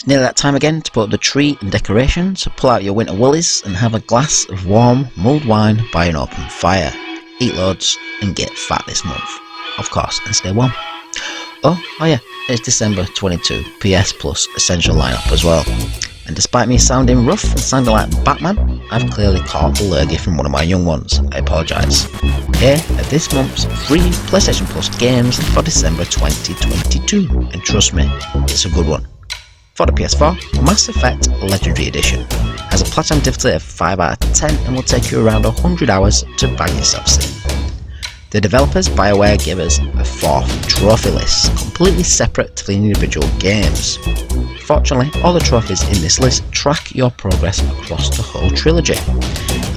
Nearly that time again to put up the tree and decorations, so pull out your winter woolies and have a glass of warm mulled wine by an open fire. Eat loads and get fat this month, of course, and stay warm. Oh yeah, it's December 22, PS Plus Essential lineup as well. And despite me sounding rough and sounding like Batman, I've clearly caught a lurgy from one of my young ones. I apologise. Here are this month's free PlayStation Plus games for December 2022, and trust me, it's a good one. For the PS4, Mass Effect Legendary Edition has a platinum difficulty of 5 out of 10 and will take you around 100 hours to bag yourself in. The developers BioWare give us a fourth trophy list, completely separate to the individual games. Fortunately, all the trophies in this list track your progress across the whole trilogy.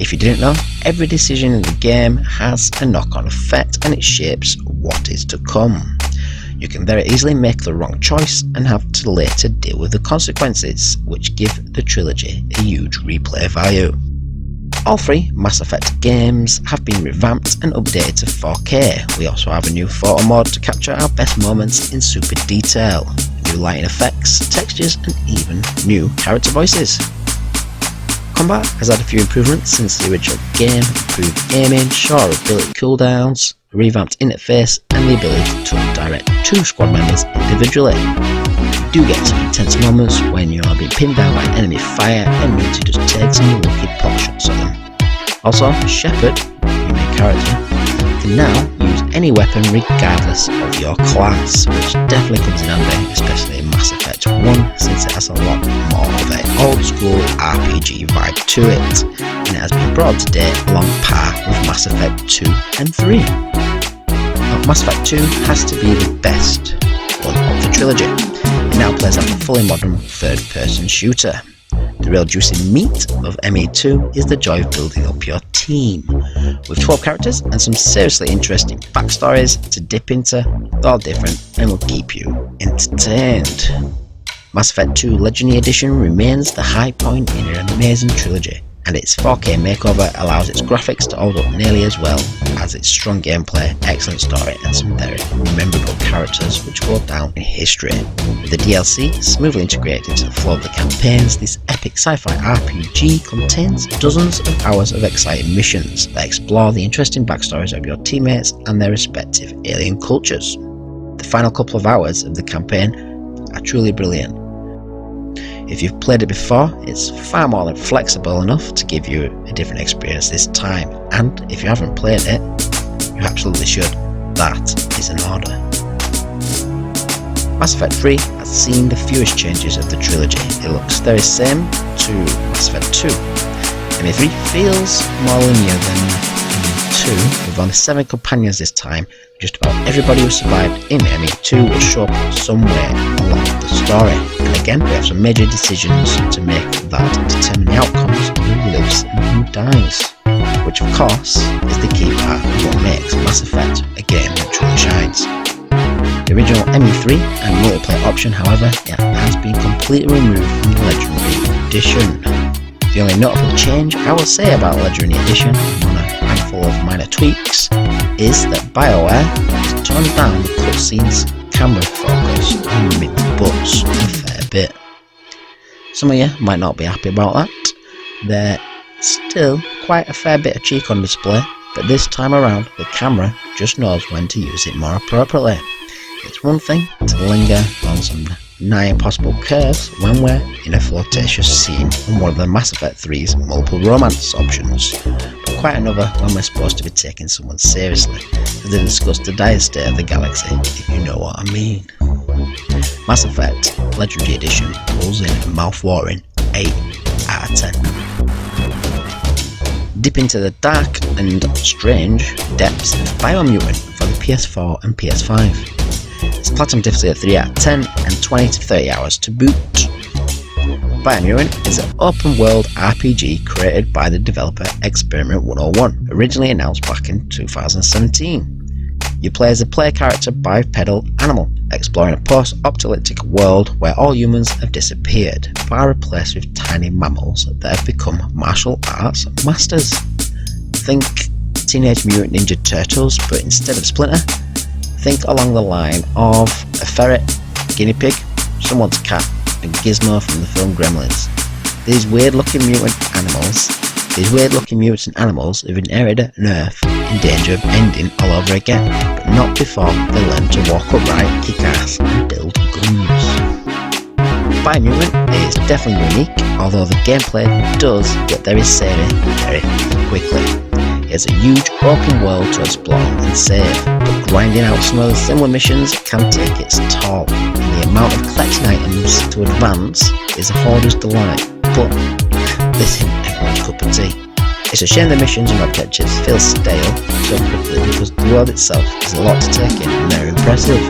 If you didn't know, every decision in the game has a knock-on effect and it shapes what is to come. You can very easily make the wrong choice and have to later deal with the consequences, which give the trilogy a huge replay value. All three Mass Effect games have been revamped and updated to 4K. We also have a new photo mode to capture our best moments in super detail, new lighting effects, textures and even new character voices. Combat has had a few improvements since the original game, improved aiming, shorter ability cooldowns, a revamped interface and the ability to direct two squad members individually. You do get some intense moments when you are being pinned down by enemy fire and need to just take some lucky pot shots at them. Also, Shepard, your main character, can now use any weapon regardless of your class, which definitely comes in handy, especially in Mass Effect 1, since it has a lot more of an old school RPG vibe to it, and it has been brought to date along par with Mass Effect 2 and 3. Now, Mass Effect 2 has to be the best one of the trilogy. It now plays like a fully modern third-person shooter. The real juicy meat of ME2 is the joy of building up your team. With 12 characters and some seriously interesting backstories to dip into, they're all different and will keep you entertained. Mass Effect 2 Legendary Edition remains the high point in an amazing trilogy, and its 4K makeover allows its graphics to hold up nearly as well as its strong gameplay, excellent story and some very memorable characters which go down in history. With the DLC smoothly integrated into the flow of the campaigns, this epic sci-fi RPG contains dozens of hours of exciting missions that explore the interesting backstories of your teammates and their respective alien cultures. The final couple of hours of the campaign are truly brilliant. If you've played it before, it's far more than flexible enough to give you a different experience this time, and if you haven't played it, you absolutely should. That is in order. Mass Effect 3 has seen the fewest changes of the trilogy. It looks very same to Mass Effect 2. ME3 feels more linear than ME2, with only 7 companions this time. Just about everybody who survived in ME2 will show up somewhere along the story. And again, we have some major decisions to make that determine the outcomes of who lives and who dies, which of course is the key part of what makes Mass Effect a game that truly shines. The original ME3 and multiplayer option, however, has been completely removed from the Legendary Edition. The only notable change I will say about Legendary Edition, on a handful of minor tweaks, is that BioWare has toned down the cutscenes camera focus and removed the butts a fair bit. Some of you might not be happy about that. There's still quite a fair bit of cheek on display, but this time around the camera just knows when to use it more appropriately. It's one thing to linger on some nigh impossible curves when we're in a flirtatious scene on one of the Mass Effect 3's multiple romance options, but quite another when we're supposed to be taking someone seriously, as they discuss the dire state of the galaxy, if you know what I mean. Mass Effect Legendary Edition pulls in a mouth-watering 8 out of 10. Dip into the dark and strange depths of Biomutant for the PS4 and PS5. It's platinum difficulty of 3 out of 10 and 20 to 30 hours to boot. Biomutant is an open world RPG created by the developer Experiment 101, originally announced back in 2017. You play as a player character bipedal animal, exploring a post-apocalyptic world where all humans have disappeared, but are replaced with tiny mammals that have become martial arts masters. Think Teenage Mutant Ninja Turtles, but instead of Splinter, think along the line of a ferret, guinea pig, someone's cat, and Gizmo from the film Gremlins. These weird looking mutant animals have inherited an Earth in danger of ending all over again, but not before they learn to walk upright, kick ass and build guns. Biomutant is definitely unique, although the gameplay does get very samey very quickly. It's a huge open world to explore and save, but grinding out some of the similar missions can take its toll, and the amount of collecting items to advance is a hoarder's delight, but this isn't everyone's cup of tea. It's a shame the missions and objectives feel stale so quickly because the world itself is a lot to take in and they're impressive.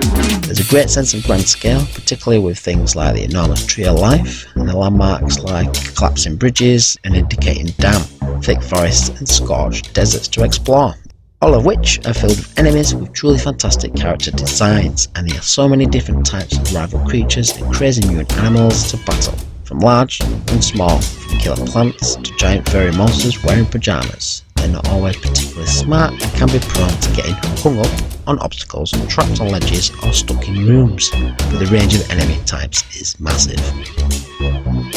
There's a great sense of grand scale, particularly with things like the enormous tree of life and the landmarks like collapsing bridges and a decaying dam, thick forests and scorched deserts to explore, all of which are filled with enemies with truly fantastic character designs, and there are so many different types of rival creatures and crazy mutant animals to battle, from large and small, from killer plants to giant furry monsters wearing pyjamas. They're not always particularly smart and can be prone to getting hung up on obstacles, trapped on ledges or stuck in rooms, but the range of enemy types is massive.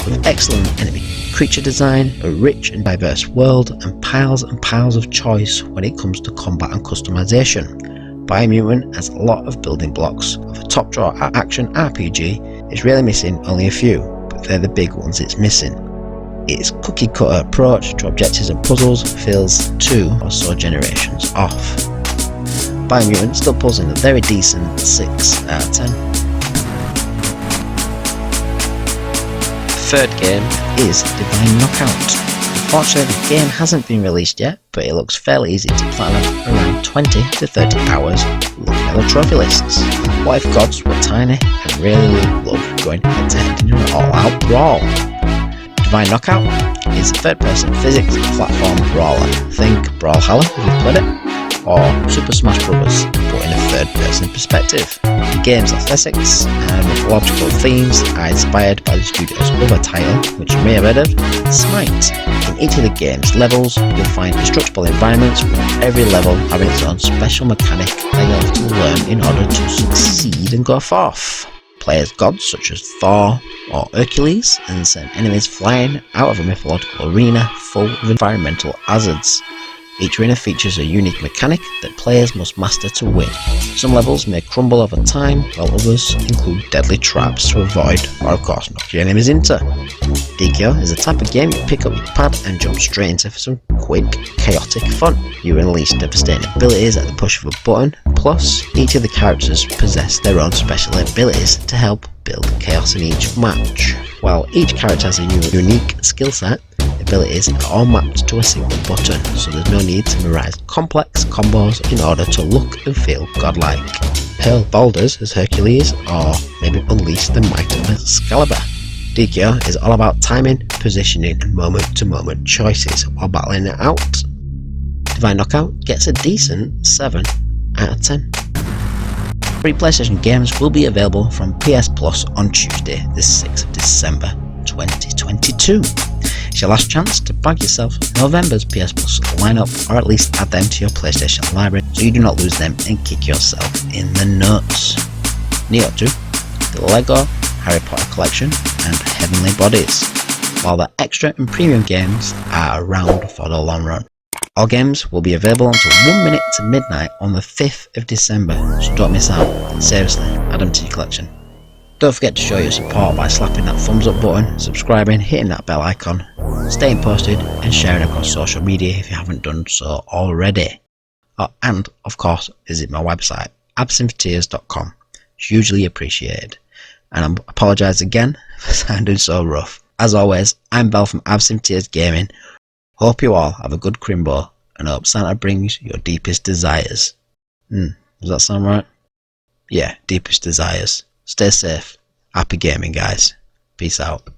With excellent enemy creature design, a rich and diverse world, and piles of choice when it comes to combat and customization, Biomutant has a lot of building blocks. Of a top drawer action RPG, it's really missing only a few, but they're the big ones it's missing. Its cookie cutter approach to objectives and puzzles feels 2 or so generations off. Biomutant still pulls in a very decent 6 out of 10. The third game is Divine Knockout. Unfortunately, the game hasn't been released yet, but it looks fairly easy to platinum around 20 to 30 hours looking at the trophy lists. What if gods were tiny and really loved going head to head in an all-out brawl? Divine Knockout is a third-person physics platform brawler. Think Brawlhalla if you've played it, or Super Smash Bros. But in a third-person perspective. The game's aesthetics and mythological themes are inspired by the studio's other title, which you may have heard of, Smite. In each of the game's levels, you'll find destructible environments, with every level having its own special mechanic that you'll have to learn in order to succeed and go forth. Play as gods such as Thor or Hercules and send enemies flying out of a mythological arena full of environmental hazards. Each arena features a unique mechanic that players must master to win. Some levels may crumble over time, while others include deadly traps to avoid or of course knock your enemies into. Nioh is a type of game you pick up your pad and jump straight into for some quick, chaotic fun. You unleash devastating abilities at the push of a button, plus each of the characters possess their own special abilities to help build chaos in each match. While each character has a unique skill set, abilities are all mapped to a single button, so there's no need to memorize complex combos in order to look and feel godlike. Hurl boulders as Hercules, or maybe unleash the might of Excalibur. Nioh is all about timing, positioning and moment-to-moment choices while battling it out. Divine Knockout gets a decent 7 out of 10. Free PlayStation games will be available from PS Plus on Tuesday, the 6th of December 2022. It's your last chance to bag yourself November's PS Plus lineup, or at least add them to your PlayStation library so you do not lose them and kick yourself in the nuts. Nioh 2, the Lego Harry Potter collection and Heavenly Bodies, while the extra and premium games are around for the long run. All games will be available until 1 minute to midnight on the 5th of December, so don't miss out. Seriously, add them to your collection. Don't forget to show your support by slapping that thumbs up button, subscribing, hitting that bell icon, staying posted and sharing across social media if you haven't done so already. Oh, and of course visit my website AbsinthTears.com. It's hugely appreciated. And I apologise again for sounding so rough. As always, I'm Bell from AbsinthTears Gaming. Hope you all have a good Crimbo and hope Santa brings your deepest desires. Does that sound right? Yeah, deepest desires. Stay safe. Happy gaming, guys. Peace out.